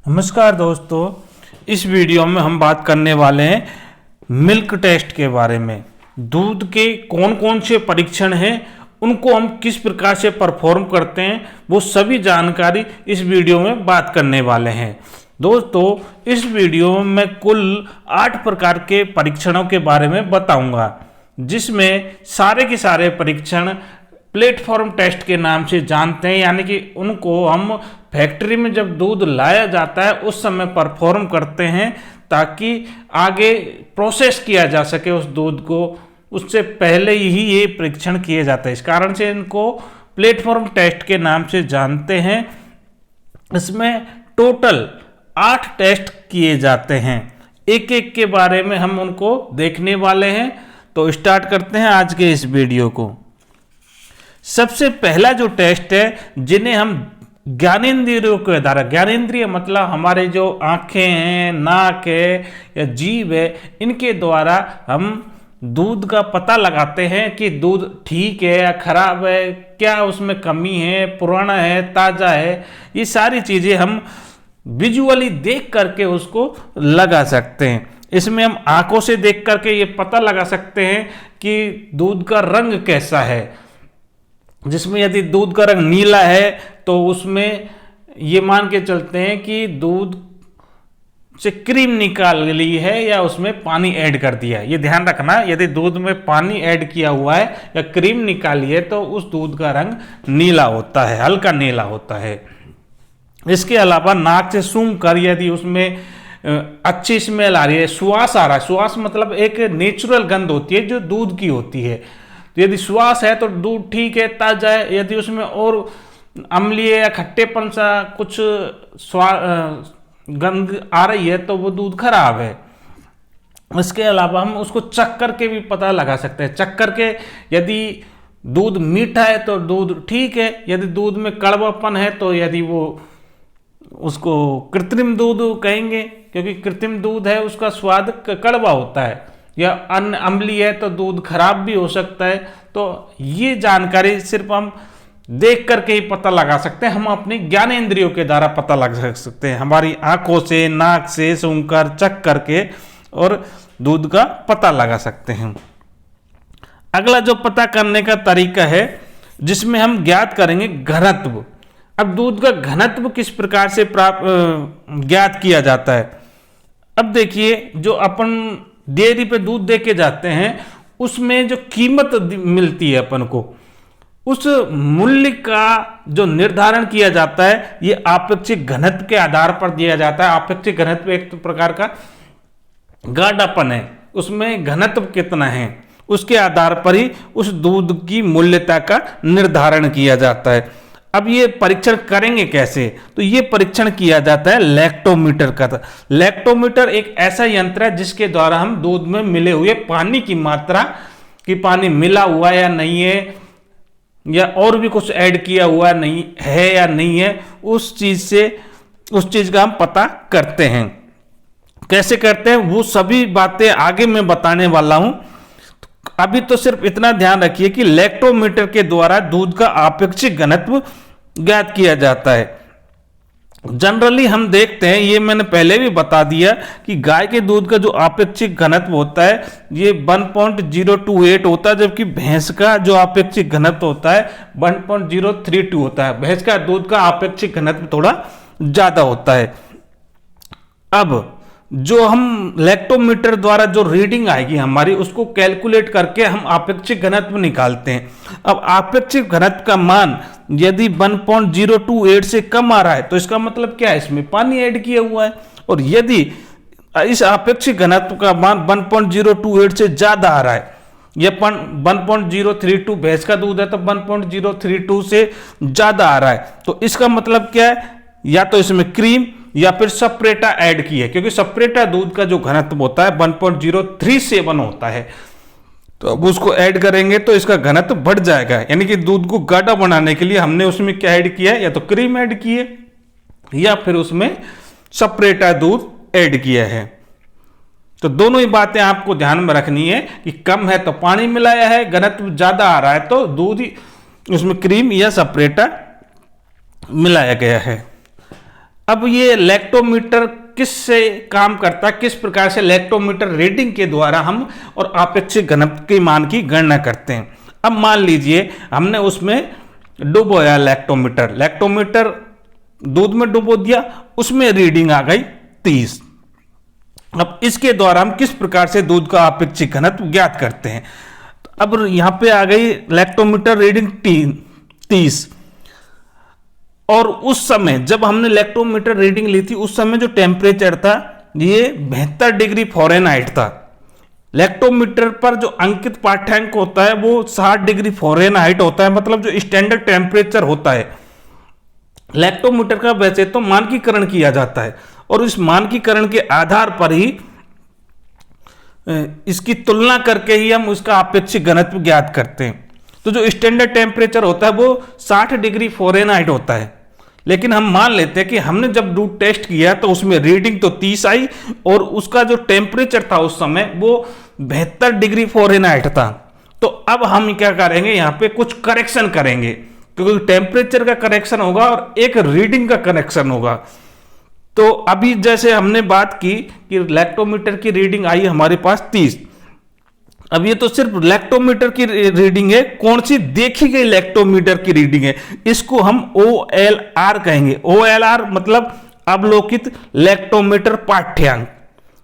नमस्कार दोस्तों, इस वीडियो में हम बात करने वाले हैं मिल्क टेस्ट के बारे में। दूध के कौन कौन से परीक्षण हैं, उनको हम किस प्रकार से परफॉर्म करते हैं, वो सभी जानकारी इस वीडियो में बात करने वाले हैं। दोस्तों, इस वीडियो में मैं कुल 8 प्रकार के परीक्षणों के बारे में बताऊंगा, जिसमें सारे के सारे परीक्षण प्लेटफॉर्म टेस्ट के नाम से जानते हैं, यानी कि उनको हम फैक्ट्री में जब दूध लाया जाता है उस समय परफॉर्म करते हैं, ताकि आगे प्रोसेस किया जा सके उस दूध को। उससे पहले ही ये परीक्षण किए जाते हैं, इस कारण से इनको प्लेटफॉर्म टेस्ट के नाम से जानते हैं। इसमें टोटल 8 टेस्ट किए जाते हैं, एक एक के बारे में हम उनको देखने वाले हैं। तो स्टार्ट करते हैं आज के इस वीडियो को। सबसे पहला जो टेस्ट है, जिन्हें हम ज्ञानेंद्रियों के द्वारा, ज्ञानेंद्रिय मतलब हमारे जो आंखें हैं, नाक है या जीभ है, इनके द्वारा हम दूध का पता लगाते हैं कि दूध ठीक है या खराब है, क्या उसमें कमी है, पुराना है, ताज़ा है। ये सारी चीज़ें हम विजुअली देख करके उसको लगा सकते हैं। इसमें हम आंखों से देख करके ये पता लगा सकते हैं कि दूध का रंग कैसा है, जिसमें यदि दूध का रंग नीला है तो उसमें ये मान के चलते हैं कि दूध से क्रीम निकाल ली है या उसमें पानी ऐड कर दिया है। ये ध्यान रखना, यदि दूध में पानी ऐड किया हुआ है या क्रीम निकाली है तो उस दूध का रंग नीला होता है, हल्का नीला होता है। इसके अलावा नाक से सूंघ कर यदि उसमें अच्छी स्मेल आ रही है, सुवास आ रहा है, सुवास मतलब एक नेचुरल गंध होती है जो दूध की होती है, तो यदि श्वास है तो दूध ठीक है, ताजा है। यदि उसमें और अम्लीय या खट्टेपन सा कुछ गंध आ रही है तो वो दूध खराब है। इसके अलावा हम उसको चख करके भी पता लगा सकते हैं। चख करके यदि दूध मीठा है तो दूध ठीक है, यदि दूध में कड़वापन है तो यदि वो उसको कृत्रिम दूध कहेंगे, क्योंकि कृत्रिम दूध है उसका स्वाद कड़वा होता है, या अन्य अम्लीय है तो दूध खराब भी हो सकता है। तो ये जानकारी सिर्फ हम देख करके ही पता लगा सकते हैं, हम अपनी ज्ञानेंद्रियों के द्वारा पता लगा सकते हैं, हमारी आंखों से, नाक से सूंघकर, चख करके और दूध का पता लगा सकते हैं। अगला जो पता करने का तरीका है, जिसमें हम ज्ञात करेंगे घनत्व। अब दूध का घनत्व किस प्रकार से ज्ञात किया जाता है। अब देखिए, जो अपन डेयरी पे दूध दे के जाते हैं उसमें जो कीमत मिलती है अपन को, उस मूल्य का जो निर्धारण किया जाता है ये आपेक्षिक घनत्व के आधार पर दिया जाता है। आपेक्षिक घनत्व एक प्रकार का गाढ़ापन है, उसमें घनत्व कितना है उसके आधार पर ही उस दूध की मूल्यता का निर्धारण किया जाता है। अब ये परीक्षण करेंगे कैसे, तो ये परीक्षण किया जाता है लैक्टोमीटर का। लैक्टोमीटर एक ऐसा यंत्र है जिसके द्वारा हम दूध में मिले हुए पानी की मात्रा, कि पानी मिला हुआ या नहीं है, या और भी कुछ ऐड किया हुआ नहीं है या नहीं है, उस चीज का हम पता करते हैं। कैसे करते हैं वो सभी बातें आगे मैं बताने वाला हूं। अभी तो सिर्फ इतना ध्यान रखिए कि लैक्टोमीटर के द्वारा दूध का आपेक्षिक घनत्व ज्ञात किया जाता है। जनरली हम देखते हैं, ये मैंने पहले भी बता दिया, कि गाय के दूध का जो आपेक्षिक घनत्व होता है ये 1.028 होता है, जबकि भैंस का जो आपेक्षिक घनत्व होता है 1.032 होता है। भैंस का दूध का आपेक्षिक घनत्व थोड़ा ज्यादा होता है। अब जो हम लैक्टोमीटर द्वारा जो रीडिंग आएगी हमारी, उसको कैलकुलेट करके हम आपेक्षिक घनत्व निकालते हैं। अब आपेक्षिक घनत्व का मान यदि 1.028 से कम आ रहा है तो इसका मतलब क्या है, इसमें पानी ऐड किया हुआ है। और यदि इस आपेक्षिक घनत्व का मान 1.028 से ज्यादा आ रहा है, या 1.032 भैंस का दूध है तो 1.032 से ज्यादा आ रहा है, तो इसका मतलब क्या है, या तो इसमें क्रीम या फिर सप्रेटा ऐड की है, क्योंकि सप्रेटा दूध का जो घनत्व होता है 1.037 होता है। तो अब उसको ऐड करेंगे तो इसका घनत्व बढ़ जाएगा, यानी कि दूध को गाढ़ा बनाने के लिए हमने उसमें क्या ऐड किया है, या तो क्रीम ऐड की है या फिर उसमें सप्रेटा दूध ऐड किया है। तो दोनों ही बातें आपको ध्यान में रखनी है कि कम है तो पानी मिलाया है, घनत्व ज्यादा आ रहा है तो दूध उसमें क्रीम या सप्रेटा मिलाया गया है। अब ये लैक्टोमीटर किस से काम करता है, किस प्रकार से लैक्टोमीटर रीडिंग के द्वारा हम और आपेक्षिक घनत्व के मान की गणना करते हैं। अब मान लीजिए हमने उसमें डुबोया लैक्टोमीटर दूध में डुबो दिया, उसमें रीडिंग आ गई 30। अब इसके द्वारा हम किस प्रकार से दूध का आपेक्षिक घनत्व ज्ञात करते हैं। अब यहां पे आ गई लैक्टोमीटर रीडिंग 30, और उस समय जब हमने लैक्टोमीटर रीडिंग ली थी उस समय जो टेम्परेचर था ये 72 डिग्री फ़ारेनहाइट था। लैक्टोमीटर पर जो अंकित पाठ्यांक होता है वो 60 डिग्री फ़ारेनहाइट होता है, मतलब जो स्टैंडर्ड टेम्परेचर होता है। लैक्टोमीटर का वैसे तो मानकीकरण किया जाता है और इस मानकीकरण के आधार पर ही इसकी तुलना करके ही हम उसका आपेक्षिक घनत्व ज्ञात करते हैं। तो जो स्टैंडर्ड टेम्परेचर होता है वो 60 डिग्री फ़ारेनहाइट होता है, लेकिन हम मान लेते हैं कि हमने जब दूध टेस्ट किया तो उसमें रीडिंग तो 30 आई और उसका जो टेम्परेचर था उस समय वो 72 डिग्री फ़ारेनहाइट था। तो अब हम क्या करेंगे, यहाँ पे कुछ करेक्शन करेंगे, क्योंकि टेम्परेचर का करेक्शन होगा और एक रीडिंग का करेक्शन होगा। तो अभी जैसे हमने बात की कि लैक्टोमीटर की रीडिंग आई हमारे पास 30। अब ये तो सिर्फ लैक्टोमीटर की रीडिंग है, कौन सी देखी गई लैक्टोमीटर की रीडिंग है, इसको हम OLR कहेंगे। OLR मतलब अवलोकित लैक्टोमीटर पाठ्यांक।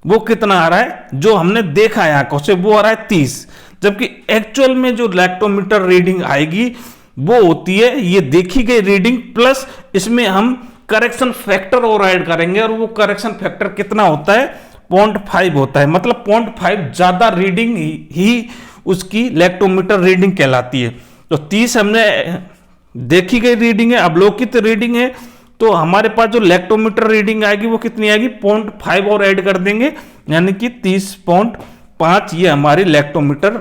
वो कितना आ रहा है, जो हमने देखा है आंखों से, वो आ रहा है 30, जबकि एक्चुअल में जो लैक्टोमीटर रीडिंग आएगी वो होती है ये देखी गई रीडिंग प्लस इसमें हम करेक्शन फैक्टर और ऐड करेंगे, और वो करेक्शन फैक्टर कितना होता है, 0.5 होता है। मतलब 0.5 ज्यादा रीडिंग ही उसकी लैक्टोमीटर रीडिंग कहलाती है। तो 30 हमने देखी गई रीडिंग है, अवलोकित रीडिंग है, तो हमारे पास जो लैक्टोमीटर रीडिंग आएगी वो कितनी आएगी, 0.5 और ऐड कर देंगे, यानी कि 30.5 ये हमारी लैक्टोमीटर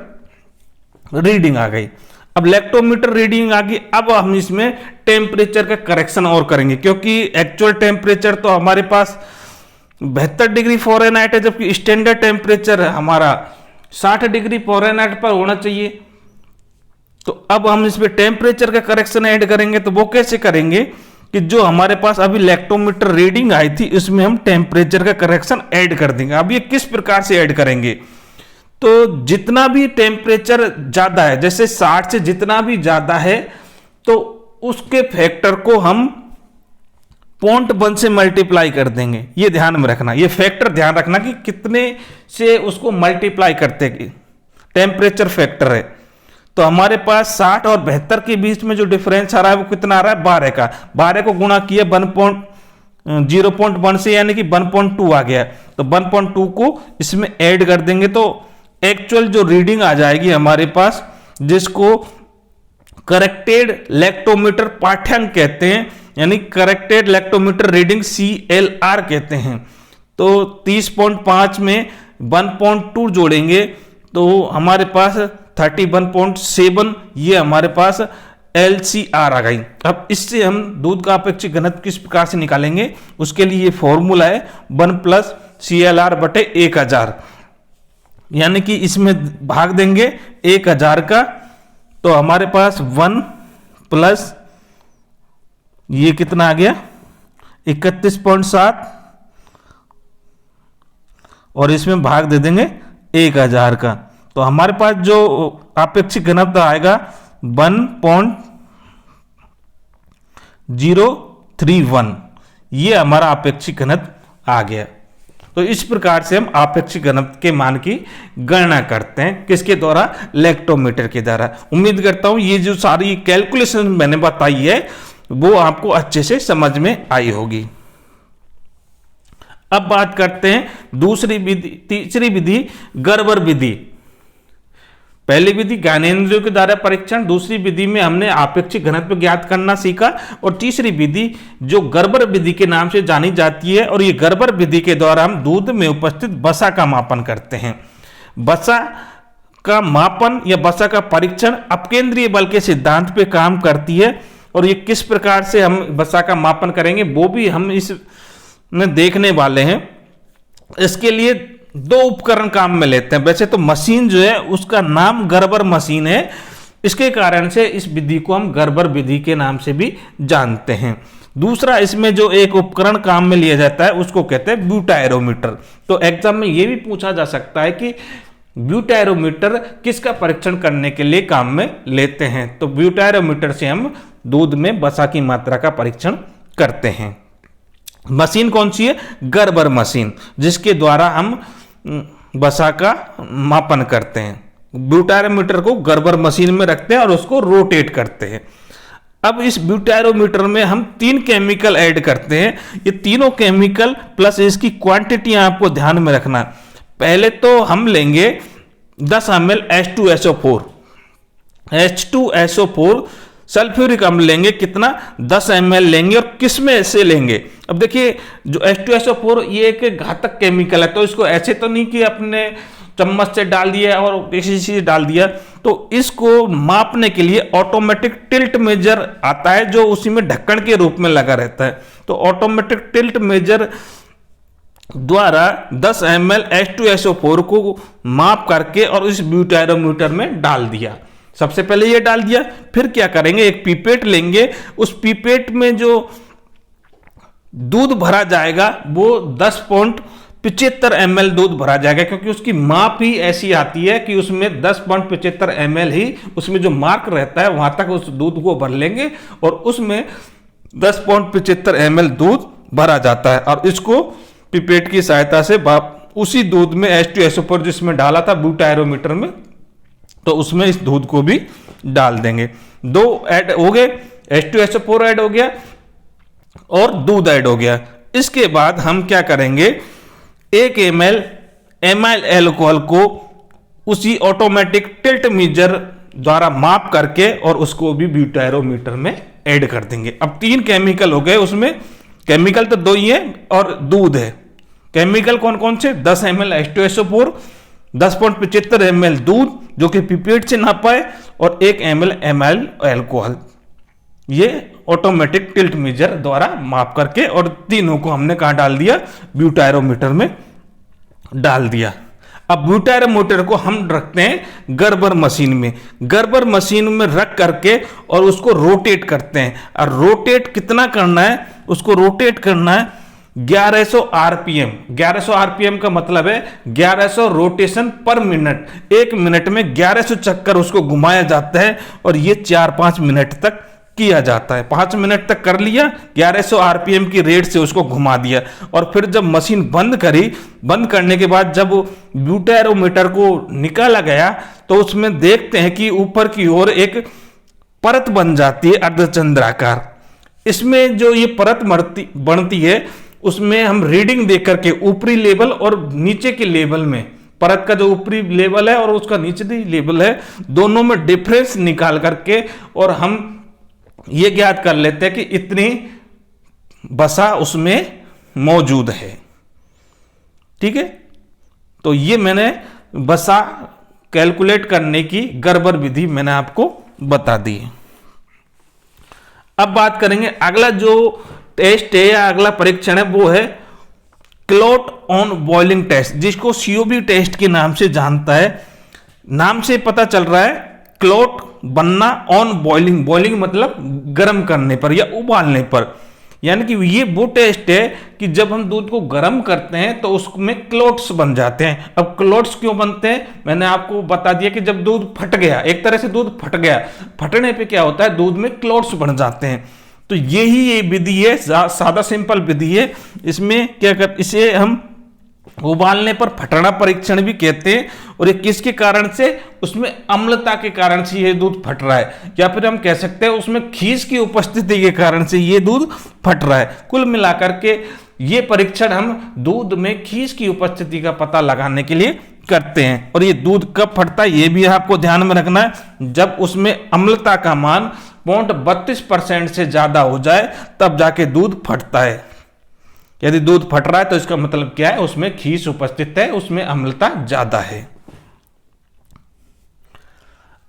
रीडिंग आ गई। अब लैक्टोमीटर रीडिंग आ गई, अब हम इसमें टेम्परेचर का करेक्शन और करेंगे, क्योंकि एक्चुअल टेम्परेचर तो हमारे पास 72 डिग्री फ़ारेनहाइट है, जबकि स्टैंडर्ड टेम्परेचर हमारा 60 डिग्री फ़ारेनहाइट पर होना चाहिए। तो अब हम इसमें टेम्परेचर का करेक्शन ऐड करेंगे। तो वो कैसे करेंगे कि जो हमारे पास अभी लैक्टोमीटर रीडिंग आई थी इसमें हम टेम्परेचर का करेक्शन ऐड कर देंगे। अब ये किस प्रकार से ऐड करेंगे, तो जितना भी टेम्परेचर ज्यादा है, जैसे 60 से जितना भी ज्यादा है, तो उसके फैक्टर को हम 0.1 से मल्टीप्लाई कर देंगे। ये ध्यान में रखना, ये फैक्टर ध्यान रखना कि कितने से उसको मल्टीप्लाई करते हैं, टेम्परेचर फैक्टर है। तो हमारे पास 60 और 72 के बीच में जो डिफरेंस आ रहा है वो कितना आ रहा है, 12 का। 12 को गुणा किया 0.1 से, यानी कि 1.2 आ गया। तो 1.2 को इसमें ऐड कर देंगे तो एक्चुअल जो रीडिंग आ जाएगी हमारे पास, जिसको करेक्टेड लैक्टोमीटर पाठ्यांक कहते हैं, यानी करेक्टेड लैक्टोमीटर रीडिंग CLR कहते हैं। तो 30.5 में 1.2 जोड़ेंगे तो हमारे पास 31.7 ये हमारे पास LCR आ गई। अब इससे हम दूध का अपेक्षित घनत्व किस प्रकार से निकालेंगे, उसके लिए ये फॉर्मूला है 1 + CLR बटे 1000, यानी कि इसमें भाग देंगे 1000 का, तो हमारे पास 1 + ये कितना आ गया 31.7, और इसमें भाग दे देंगे 1000 का, तो हमारे पास जो आपेक्षिक घनत्व आएगा 1.031, ये हमारा आपेक्षिक घनत्व आ गया। तो इस प्रकार से हम आपेक्षिक घनत्व के मान की गणना करते हैं, किसके द्वारा, लैक्टोमीटर के द्वारा। उम्मीद करता हूं ये जो सारी कैलकुलेशन मैंने बताई है वो आपको अच्छे से समझ में आई होगी। अब बात करते हैं दूसरी विधि, तीसरी विधि गर्बर विधि। पहली विधि ज्ञानेंद्रियों के द्वारा परीक्षण, दूसरी विधि में हमने आपेक्षिक घनत्व ज्ञात करना सीखा, और तीसरी विधि जो गर्बर विधि के नाम से जानी जाती है, और ये गर्बर विधि के द्वारा हम दूध में उपस्थित वसा का मापन करते हैं। वसा का मापन या वसा का परीक्षण अपकेंद्रीय बल के सिद्धांत पे काम करती है, और ये किस प्रकार से हम वसा का मापन करेंगे वो भी हम इसमें देखने वाले हैं। इसके लिए 2 उपकरण काम में लेते हैं। वैसे तो मशीन जो है उसका नाम गर्बर मशीन है, इसके कारण से इस विधि को हम गर्बर विधि के नाम से भी जानते हैं। दूसरा इसमें जो एक उपकरण काम में लिया जाता है उसको कहते हैं ब्यूटायरोमीटर। तो एग्जाम में ये भी पूछा जा सकता है कि ब्यूटायरोमीटर किसका परीक्षण करने के लिए काम में लेते हैं। तो ब्यूटायरोमीटर से हम दूध में वसा की मात्रा का परीक्षण करते हैं। मशीन कौन सी है? गर्बर मशीन, जिसके द्वारा हम वसा का मापन करते हैं। ब्यूटायरोमीटर को गर्बर मशीन में रखते हैं और उसको रोटेट करते हैं। अब इस ब्यूटायरोमीटर में हम 3 केमिकल ऐड करते हैं। ये तीनों केमिकल प्लस इसकी क्वांटिटी आपको ध्यान में रखना। पहले तो हम लेंगे 10 ml H2SO4। H2SO4 सल्फ्यूरिक अम्ल लेंगे, कितना? 10 ml लेंगे। और किस में से लेंगे? अब देखिए जो H2SO4 ये एक घातक केमिकल है, तो इसको ऐसे तो नहीं कि अपने चम्मच से डाल दिया और किसी चीज डाल दिया। तो इसको मापने के लिए ऑटोमेटिक टिल्ट मेजर आता है जो उसी में ढक्कन के रूप में लगा रहता है। तो ऑटोमेटिक टिल्ट मेजर द्वारा 10 ml H2SO4 को माप करके और इस ब्यूटायरोमीटर में डाल दिया। सबसे पहले ये डाल दिया, फिर क्या करेंगे? एक पीपेट लेंगे, उस पीपेट में जो दूध भरा जाएगा वो 10.75 ml दूध भरा जाएगा, क्योंकि उसकी माप ही ऐसी आती है कि उसमें 10.75 ml ही उसमें जो मार्क रहता है वहां तक उस दूध को भर लेंगे और उसमें 10.75 ml दूध भरा जाता है। और इसको पिपेट की सहायता से उसी दूध में H2SO4 जिसमें डाला था ब्यूटायरोमीटर में, तो उसमें इस दूध को भी डाल देंगे। 2 ऐड हो गए, H2SO4 ऐड हो गया और दूध ऐड हो गया। इसके बाद हम क्या करेंगे? 1 ml एमाइल अल्कोहल को उसी ऑटोमेटिक टिल्ट मेजर द्वारा माप करके और उसको भी ब्यूटायरोमीटर में ऐड कर देंगे। अब 3 केमिकल हो गए, उसमें केमिकल तो 2 ही है और दूध है। केमिकल कौन कौन से? 10 ml H2SO4, 10.75 ml दूध जो कि पिपेट से नापा है और 1 ml एमाइल अल्कोहल। ये ऑटोमेटिक टिल्ट मेजर द्वारा माप करके और तीनों को हमने कहाँ डाल दिया? ब्यूटायरोमीटर में डाल दिया। अब ब्यूटायरोमीटर को हम रखते हैं गर्बर मशीन में। गर्बर मशीन में रख करके और उसको रोटेट करते हैं। और रोटेट कितना करना है? उसको रोटेट करना है 1100 RPM। 1100 RPM का मतलब है 1100 रोटेशन पर मिनट। 1 मिनट में 1100 चक्कर उसको घुमाया जाता है और ये 4-5 मिनट तक किया जाता है। 5 मिनट तक कर लिया, 1100 RPM की रेट से उसको घुमा दिया और फिर जब मशीन बंद करी, बंद करने के बाद जब ब्यूटायरोमीटर को निकाला गया तो उसमें देखते हैं कि ऊपर की ओर एक परत बन जाती है अर्धचंद्राकार। इसमें जो ये परत बनती है उसमें हम रीडिंग देख करके ऊपरी लेवल और नीचे के लेवल में, परत का जो ऊपरी लेवल है और उसका नीचे लेवल है, दोनों में डिफरेंस निकाल करके और हम ये ज्ञात कर लेते हैं कि इतनी वसा उसमें मौजूद है। ठीक है, तो ये मैंने वसा कैलकुलेट करने की गर्बर विधि मैंने आपको बता दी। अब बात करेंगे अगला जो टेस्ट है या अगला परीक्षण है वो है क्लॉट ऑन बॉइलिंग टेस्ट, जिसको COB टेस्ट के नाम से जानता है। नाम से पता चल रहा है क्लॉट बनना ऑन बॉइलिंग, बॉइलिंग मतलब गर्म करने पर या उबालने पर, यानी कि ये वो टेस्ट है कि जब हम दूध को गर्म करते हैं तो उसमें क्लॉट्स बन जाते हैं। अब क्लॉट्स क्यों बनते हैं मैंने आपको बता दिया कि जब दूध फट गया, एक तरह से दूध फट गया, फटने पे क्या होता है दूध में क्लॉट्स बन जाते हैं। तो यही ये विधि है, सादा सिंपल विधि है। इसमें क्या कर, इसे हम उबालने पर फटना परीक्षण भी कहते हैं। और ये किसके कारण से? उसमें अम्लता के कारण से ये दूध फट रहा है, या फिर हम कह सकते हैं उसमें खीस की उपस्थिति के कारण से ये दूध फट रहा है। कुल मिलाकर के ये परीक्षण हम दूध में खीस की उपस्थिति का पता लगाने के लिए करते हैं। और ये दूध कब फटता है ये भी आपको ध्यान में रखना है, जब उसमें अम्लता का मान 0.32% से ज्यादा हो जाए तब जाके दूध फटता है। यदि दूध फट रहा है तो इसका मतलब क्या है? उसमें खीस उपस्थित है, उसमें अम्लता ज्यादा है।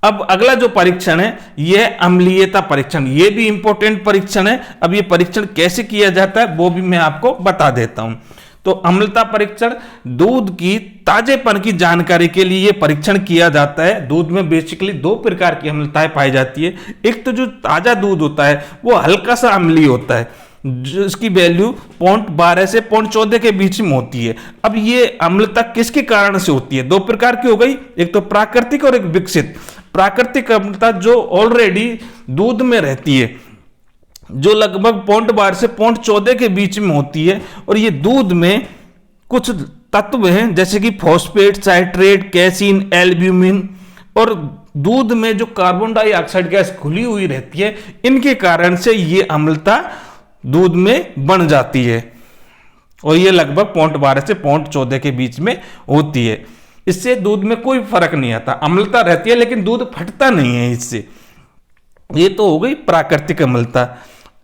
अब अगला जो परीक्षण है यह अम्लीयता परीक्षण, यह भी इंपॉर्टेंट परीक्षण है। अब यह परीक्षण कैसे किया जाता है वो भी मैं आपको बता देता हूं। तो अम्लता परीक्षण दूध की ताजेपन की जानकारी के लिए यह परीक्षण किया जाता है। दूध में बेसिकली 2 प्रकार की अम्लताएं पाई जाती है। एक तो जो ताजा दूध होता है वो हल्का सा अम्लीय होता है, जिसकी वैल्यू 0.12 से 0.14 के बीच में होती है। अब ये अम्लता किसके कारण से होती है? दो प्रकार की हो गई, एक तो प्राकृतिक और एक विकसित। प्राकृतिक अम्लता जो ऑलरेडी दूध में रहती है, जो लगभग 0.12 से 0.14 के बीच में होती है, और ये दूध में कुछ तत्व हैं जैसे कि फॉस्फेट, साइट्रेट, कैसीन, एल्ब्यूमिन, और दूध में जो कार्बन डाइऑक्साइड गैस घुली हुई रहती है, इनके कारण से ये अम्लता दूध में बन जाती है, और ये लगभग 0.12 से 0.14 के बीच में होती है। इससे दूध में कोई फर्क नहीं आता, अम्लता रहती है लेकिन दूध फटता नहीं है इससे। ये तो हो गई प्राकृतिक अम्लता।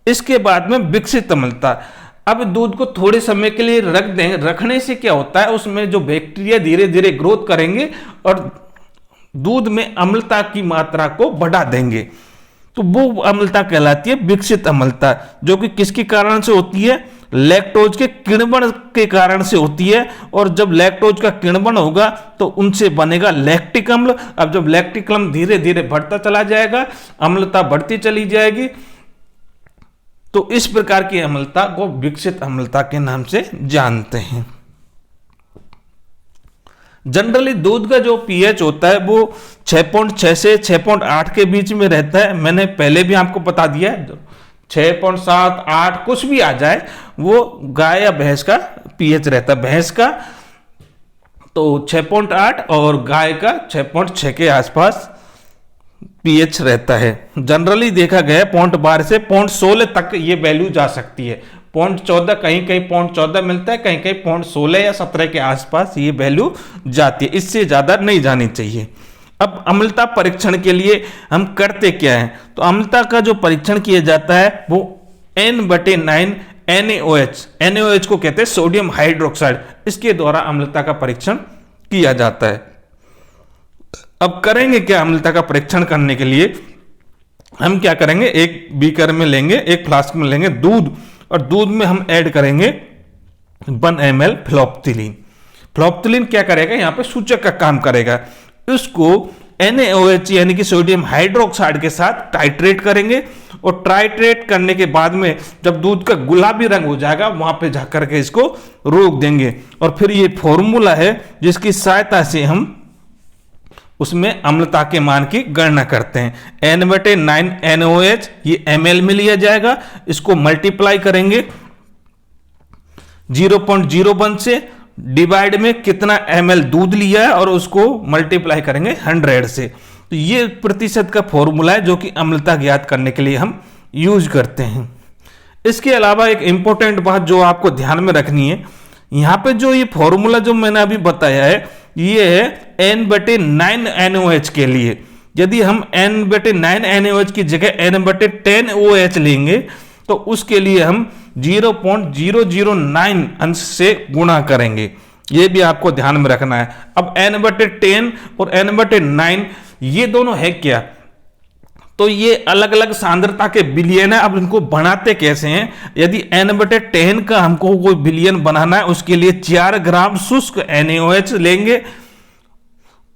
इसके बाद में विकसित अम्लता। अब दूध को थोड़े समय के लिए रख दें, रखने से क्या होता है, उसमें जो बैक्टीरिया धीरे धीरे ग्रोथ करेंगे और दूध में अम्लता की मात्रा को बढ़ा देंगे, तो वो अम्लता कहलाती है विकसित अम्लता, जो कि किसके कारण से होती है? लैक्टोज के किण्वन के कारण से होती है। और जब लैक्टोज का किण्वन होगा तो उनसे बनेगा लैक्टिक अम्ल। अब जब लैक्टिक अम्ल धीरे धीरे बढ़ता चला जाएगा, अम्लता बढ़ती चली जाएगी, तो इस प्रकार की अम्लता को विकसित अम्लता के नाम से जानते हैं। जनरली दूध का जो पीएच होता है वो 6.6 से 6.8 के बीच में रहता है। मैंने पहले भी आपको बता दिया है, 6.7, 8 कुछ भी आ जाए वो गाय या भैंस का पीएच रहता है। भैंस का तो 6.8 और गाय का 6.6 के आसपास पीएच रहता है। जनरली देखा गया 0.12 से 0.16 तक ये वैल्यू जा सकती है। 0.14 कहीं कहीं 0.14 मिलता है, कहीं कहीं 0.16 या 17 के आसपास ये वैल्यू जाती है, इससे ज्यादा नहीं जानी चाहिए। अब अम्लता परीक्षण के लिए हम करते क्या है? तो अम्लता का जो परीक्षण किया जाता है वो N/9 NaOH, NaOH को कहते हैं सोडियम हाइड्रोक्साइड, इसके द्वारा अम्लता का परीक्षण किया जाता है। अब करेंगे क्या? अम्लता का परीक्षण करने के लिए हम क्या करेंगे, एक बीकर में लेंगे, एक फ्लास्क में लेंगे दूध, और दूध में हम ऐड करेंगे 1 ml फ्लोप्थिलीन। फ्लोप्थिलीन क्या करेगा? यहाँ पे सूचक का काम करेगा। इसको NaOH यानी कि सोडियम हाइड्रोक्साइड के साथ टाइट्रेट करेंगे, और टाइट्रेट करने के बाद में जब दूध का गुलाबी रंग हो जाएगा वहां पे जाकर के इसको रोक देंगे, और फिर ये फॉर्मूला है जिसकी सहायता से हम उसमें अम्लता के मान की गणना करते हैं। N/9 NaOH ये ml में लिया जाएगा, इसको मल्टीप्लाई करेंगे 0.01 से, डिवाइड में कितना ml दूध लिया है और उसको मल्टीप्लाई करेंगे 100 से। तो ये प्रतिशत का फॉर्मूला है जो कि अम्लता ज्ञात करने के लिए हम यूज करते हैं। इसके अलावा एक इंपॉर्टेंट बात जो आपको ध्यान में रखनी है, यहाँ पे जो ये फॉर्मूला जो मैंने अभी बताया है ये है N/9 NaOH के लिए। यदि हम N/9 NaOH की जगह N/10 OH लेंगे तो उसके लिए हम 0.009 अंश से गुणा करेंगे, ये भी आपको ध्यान में रखना है। अब N/10 और N/9 ये दोनों है क्या? तो ये अलग अलग सांद्रता के बिलियन है। अब इनको बनाते कैसे हैं? यदि N/10 का हमको कोई बिलियन बनाना है उसके लिए 4 ग्राम शुष्क NaOH लेंगे,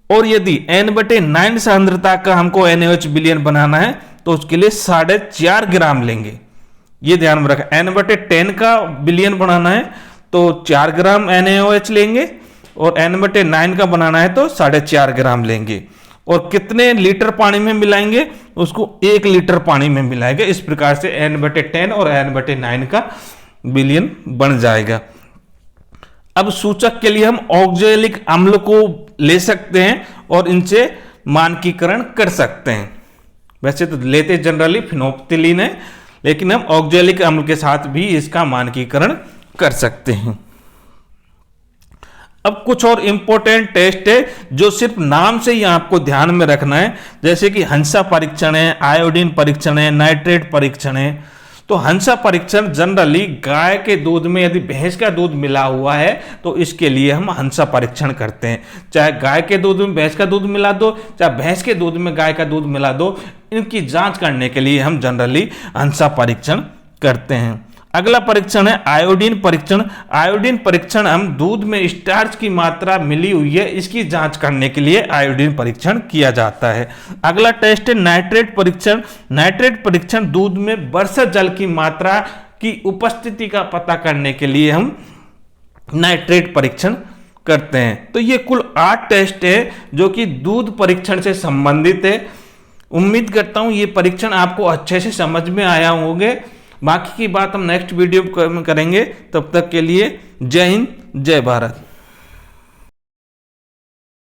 और यदि N/9 सांद्रता का हमको NaOH बिलियन बनाना है तो उसके लिए 4.5 ग्राम लेंगे। ये ध्यान में रखें, N/10 का बिलियन बनाना है तो 4 ग्राम NaOH लेंगे, और N/9 का बनाना है तो 4.5 ग्राम लेंगे। और कितने लीटर पानी में मिलाएंगे? उसको 1 लीटर पानी में मिलाएंगे। इस प्रकार से N/10 और N/9 का बिलियन बन जाएगा। अब सूचक के लिए हम ऑक्जेलिक अम्ल को ले सकते हैं और इनसे मानकीकरण कर सकते हैं। वैसे तो लेते जनरली फिनोप्थिलीन है, लेकिन हम ऑक्जेलिक अम्ल के साथ भी इसका मानकीकरण कर सकते हैं। अब कुछ और इंपॉर्टेंट टेस्ट है जो सिर्फ नाम से ही आपको ध्यान में रखना है, जैसे कि हंसा परीक्षण है, आयोडीन परीक्षण है, नाइट्रेट परीक्षण है। तो हंसा परीक्षण जनरली गाय के दूध में यदि भैंस का दूध मिला हुआ है तो इसके लिए हम हंसा परीक्षण करते हैं। चाहे गाय के दूध में भैंस का दूध मिला दो, चाहे भैंस के दूध में गाय का दूध मिला दो, इनकी जांच करने के लिए हम जनरली हंसा परीक्षण करते हैं। अगला परीक्षण है आयोडीन परीक्षण। आयोडीन परीक्षण हम दूध में स्टार्च की मात्रा मिली हुई है इसकी जांच करने के लिए आयोडीन परीक्षण किया जाता है। अगला टेस्ट है नाइट्रेट परीक्षण। नाइट्रेट परीक्षण दूध में वर्षा जल की मात्रा की उपस्थिति का पता करने के लिए हम नाइट्रेट परीक्षण करते हैं। तो ये कुल 8 टेस्ट है जो कि दूध परीक्षण से संबंधित है। उम्मीद करता हूं ये परीक्षण आपको अच्छे से समझ में आया होंगे। बाकी की बात हम नेक्स्ट वीडियो में करेंगे। तब तक के लिए जय हिंद, जय भारत।